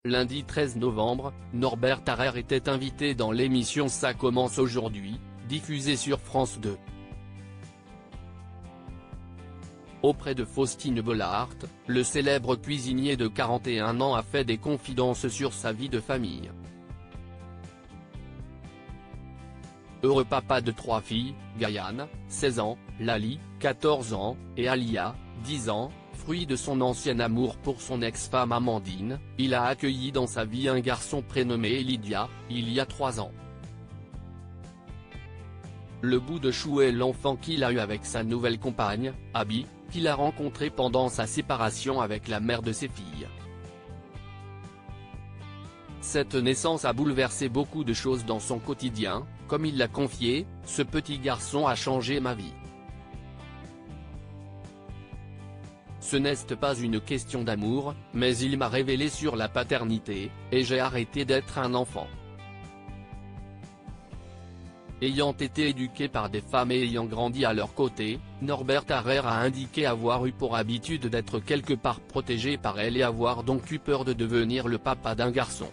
Lundi 13 novembre, Norbert Tarrer était invité dans l'émission Ça commence aujourd'hui, diffusée sur France 2. Auprès de Faustine Bollaert, le célèbre cuisinier de 41 ans a fait des confidences sur sa vie de famille. Heureux papa de 3 filles, Gaïane, 16 ans, Lali, 14 ans, et Alia, 10 ans, fruit de son ancien amour pour son ex-femme Amandine, il a accueilli dans sa vie un garçon prénommé Lydia, il y a 3 ans. Le bout de chou est l'enfant qu'il a eu avec sa nouvelle compagne, Abby, qu'il a rencontré pendant sa séparation avec la mère de ses filles. Cette naissance a bouleversé beaucoup de choses dans son quotidien, comme il l'a confié, ce petit garçon a changé ma vie. Ce n'est pas une question d'amour, mais il m'a révélé sur la paternité, et j'ai arrêté d'être un enfant. Ayant été éduqué par des femmes et ayant grandi à leur côté, Norbert Tarrer a indiqué avoir eu pour habitude d'être quelque part protégé par elles et avoir donc eu peur de devenir le papa d'un garçon.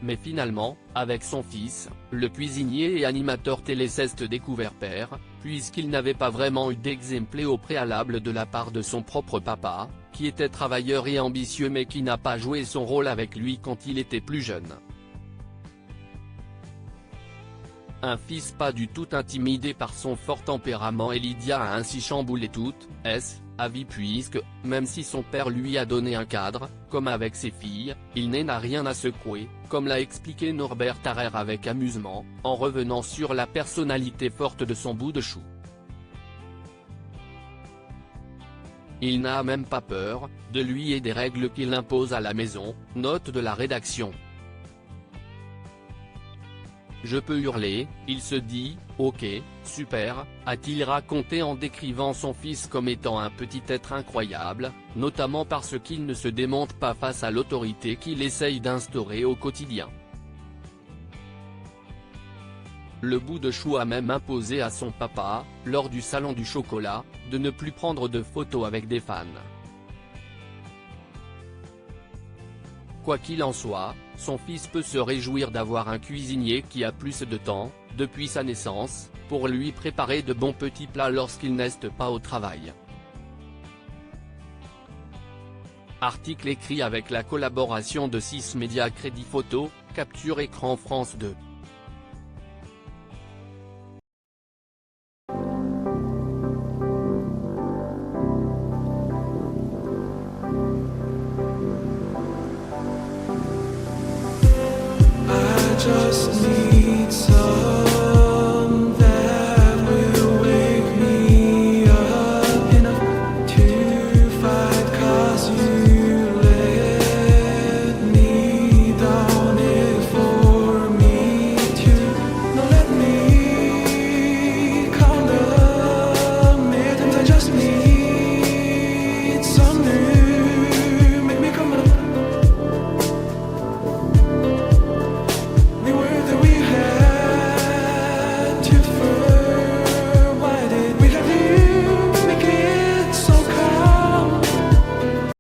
Mais finalement, avec son fils, le cuisinier et animateur télé s'est découvert père, puisqu'il n'avait pas vraiment eu d'exemple au préalable de la part de son propre papa, qui était travailleur et ambitieux mais qui n'a pas joué son rôle avec lui quand il était plus jeune. Un fils pas du tout intimidé par son fort tempérament et Lydia a ainsi chamboulé toute sa vie puisque, même si son père lui a donné un cadre, comme avec ses filles, il n'a rien à secouer, comme l'a expliqué Norbert Tarrer avec amusement, en revenant sur la personnalité forte de son bout de chou. Il n'a même pas peur de lui et des règles qu'il impose à la maison, note de la rédaction. Je peux hurler, il se dit, ok, super, a-t-il raconté en décrivant son fils comme étant un petit être incroyable, notamment parce qu'il ne se démonte pas face à l'autorité qu'il essaye d'instaurer au quotidien. Le bout de chou a même imposé à son papa, lors du salon du chocolat, de ne plus prendre de photos avec des fans. Quoi qu'il en soit, son fils peut se réjouir d'avoir un cuisinier qui a plus de temps, depuis sa naissance, pour lui préparer de bons petits plats lorsqu'il n'est pas au travail. Article écrit avec la collaboration de 6 médias Crédit Photo, Capture Écran France 2. Just need